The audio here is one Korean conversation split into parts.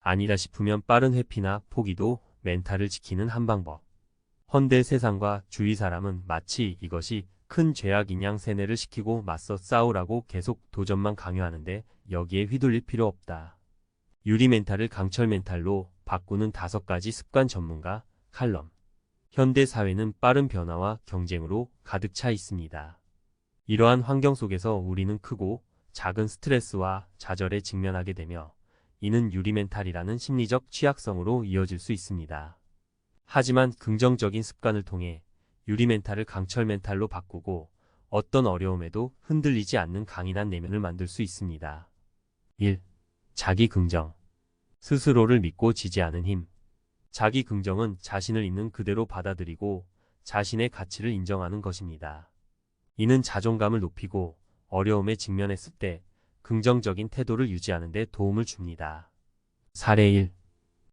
아니다 싶으면 빠른 회피나 포기도 멘탈을 지키는 한 방법. 헌데 세상과 주위 사람은 마치 이것이 큰 죄악인 양 세뇌를 시키고 맞서 싸우라고 계속 도전만 강요하는데 여기에 휘둘릴 필요 없다. 유리 멘탈을 강철 멘탈로 바꾸는 5가지 습관 전문가 칼럼. 현대 사회는 빠른 변화와 경쟁으로 가득 차 있습니다. 이러한 환경 속에서 우리는 크고 작은 스트레스와 좌절에 직면하게 되며 이는 유리 멘탈이라는 심리적 취약성으로 이어질 수 있습니다. 하지만 긍정적인 습관을 통해 유리 멘탈을 강철 멘탈로 바꾸고 어떤 어려움에도 흔들리지 않는 강인한 내면을 만들 수 있습니다. 1. 자기 긍정. 스스로를 믿고 지지하는 힘. 자기 긍정은 자신을 있는 그대로 받아들이고 자신의 가치를 인정하는 것입니다. 이는 자존감을 높이고 어려움에 직면했을 때 긍정적인 태도를 유지하는 데 도움을 줍니다. 사례 1.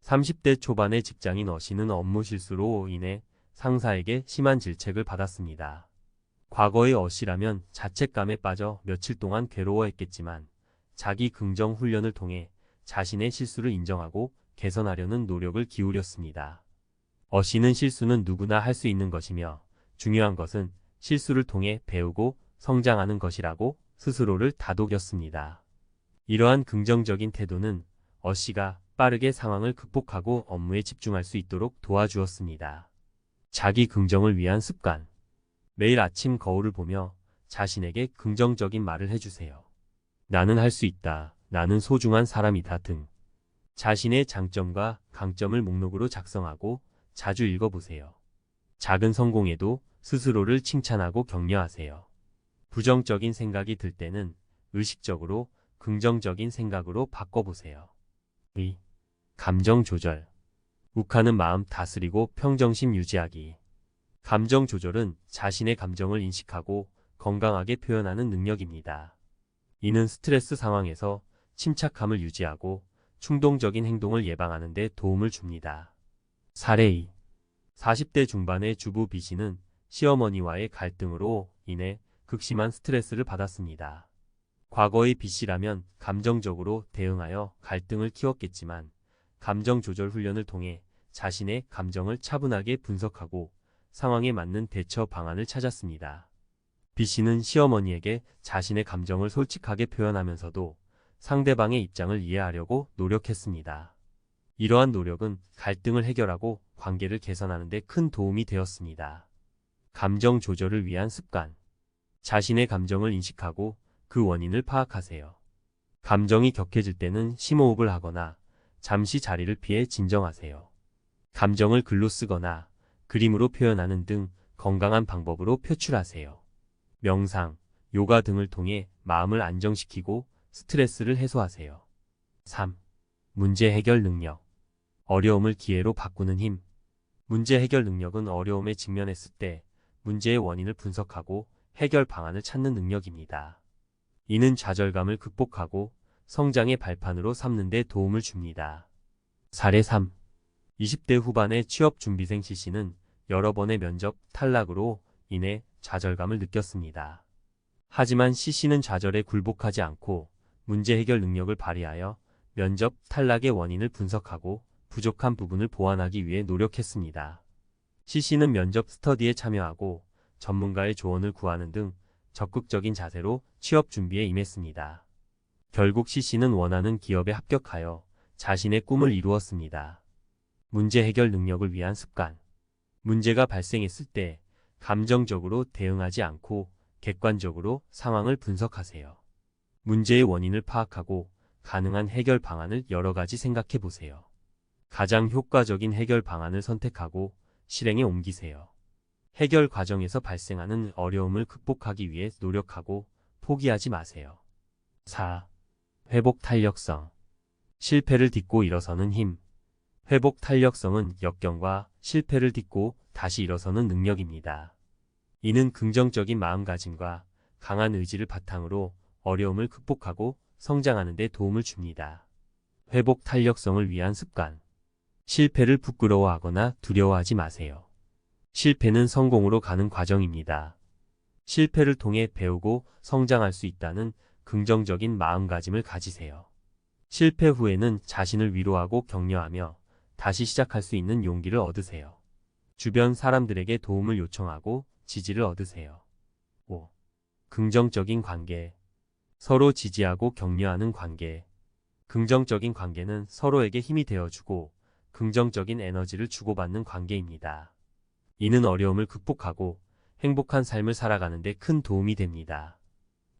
30대 초반의 직장인 어씨는 업무 실수로 인해 상사에게 심한 질책을 받았습니다. 과거의 어씨라면 자책감에 빠져 며칠 동안 괴로워했겠지만 자기 긍정 훈련을 통해 자신의 실수를 인정하고 개선하려는 노력을 기울였습니다. 어씨는 실수는 누구나 할 수 있는 것이며 중요한 것은 실수를 통해 배우고 성장하는 것이라고 스스로를 다독였습니다. 이러한 긍정적인 태도는 어씨가 빠르게 상황을 극복하고 업무에 집중할 수 있도록 도와주었습니다. 자기 긍정을 위한 습관. 매일 아침 거울을 보며 자신에게 긍정적인 말을 해주세요. 나는 할 수 있다. 나는 소중한 사람이다 등. 자신의 장점과 강점을 목록으로 작성하고 자주 읽어보세요. 작은 성공에도 스스로를 칭찬하고 격려하세요. 부정적인 생각이 들 때는 의식적으로 긍정적인 생각으로 바꿔보세요. 2. 감정 조절. 욱하는 마음 다스리고 평정심 유지하기. 감정 조절은 자신의 감정을 인식하고 건강하게 표현하는 능력입니다. 이는 스트레스 상황에서 침착함을 유지하고 충동적인 행동을 예방하는 데 도움을 줍니다. 사례 2. 40대 중반의 주부 B씨는 시어머니와의 갈등으로 인해 극심한 스트레스를 받았습니다. 과거의 B씨라면 감정적으로 대응하여 갈등을 키웠겠지만 감정 조절 훈련을 통해 자신의 감정을 차분하게 분석하고 상황에 맞는 대처 방안을 찾았습니다. B씨는 시어머니에게 자신의 감정을 솔직하게 표현하면서도 상대방의 입장을 이해하려고 노력했습니다. 이러한 노력은 갈등을 해결하고 관계를 개선하는 데 큰 도움이 되었습니다. 감정 조절을 위한 습관. 자신의 감정을 인식하고 그 원인을 파악하세요. 감정이 격해질 때는 심호흡을 하거나 잠시 자리를 피해 진정하세요. 감정을 글로 쓰거나 그림으로 표현하는 등 건강한 방법으로 표출하세요. 명상, 요가 등을 통해 마음을 안정시키고 스트레스를 해소하세요. 3. 문제 해결 능력. 어려움을 기회로 바꾸는 힘. 문제 해결 능력은 어려움에 직면했을 때 문제의 원인을 분석하고 해결 방안을 찾는 능력입니다. 이는 좌절감을 극복하고 성장의 발판으로 삼는 데 도움을 줍니다. 사례 3. 20대 후반의 취업준비생 C씨는 여러 번의 면접 탈락으로 인해 좌절감을 느꼈습니다. 하지만 C씨는 좌절에 굴복하지 않고 문제 해결 능력을 발휘하여 면접 탈락의 원인을 분석하고 부족한 부분을 보완하기 위해 노력했습니다. C씨는 면접 스터디에 참여하고 전문가의 조언을 구하는 등 적극적인 자세로 취업 준비에 임했습니다. 결국 C씨는 원하는 기업에 합격하여 자신의 꿈을 이루었습니다. 문제 해결 능력을 위한 습관. 문제가 발생했을 때 감정적으로 대응하지 않고 객관적으로 상황을 분석하세요. 문제의 원인을 파악하고 가능한 해결 방안을 여러 가지 생각해 보세요. 가장 효과적인 해결 방안을 선택하고 실행에 옮기세요. 해결 과정에서 발생하는 어려움을 극복하기 위해 노력하고 포기하지 마세요. 4. 회복 탄력성. 실패를 딛고 일어서는 힘. 회복 탄력성은 역경과 실패를 딛고 다시 일어서는 능력입니다. 이는 긍정적인 마음가짐과 강한 의지를 바탕으로 어려움을 극복하고 성장하는 데 도움을 줍니다. 회복 탄력성을 위한 습관. 실패를 부끄러워하거나 두려워하지 마세요. 실패는 성공으로 가는 과정입니다. 실패를 통해 배우고 성장할 수 있다는 긍정적인 마음가짐을 가지세요. 실패 후에는 자신을 위로하고 격려하며 다시 시작할 수 있는 용기를 얻으세요. 주변 사람들에게 도움을 요청하고 지지를 얻으세요. 5. 긍정적인 관계. 서로 지지하고 격려하는 관계. 긍정적인 관계는 서로에게 힘이 되어주고 긍정적인 에너지를 주고받는 관계입니다. 이는 어려움을 극복하고 행복한 삶을 살아가는 데 큰 도움이 됩니다.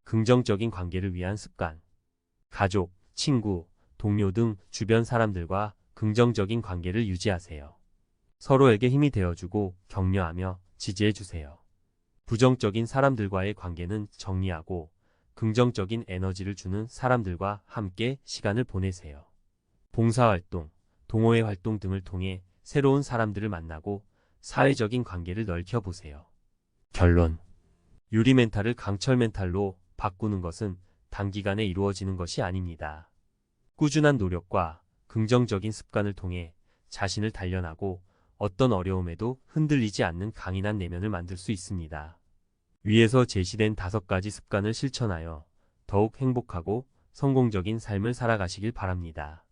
긍정적인 관계를 위한 습관. 가족, 친구, 동료 등 주변 사람들과 긍정적인 관계를 유지하세요. 서로에게 힘이 되어주고 격려하며 지지해주세요. 부정적인 사람들과의 관계는 정리하고 긍정적인 에너지를 주는 사람들과 함께 시간을 보내세요. 봉사활동, 동호회 활동 등을 통해 새로운 사람들을 만나고 사회적인 관계를 넓혀보세요. 결론. 유리 멘탈을 강철 멘탈로 바꾸는 것은 단기간에 이루어지는 것이 아닙니다. 꾸준한 노력과 긍정적인 습관을 통해 자신을 단련하고 어떤 어려움에도 흔들리지 않는 강인한 내면을 만들 수 있습니다. 위에서 제시된 5가지 습관을 실천하여 더욱 행복하고 성공적인 삶을 살아가시길 바랍니다.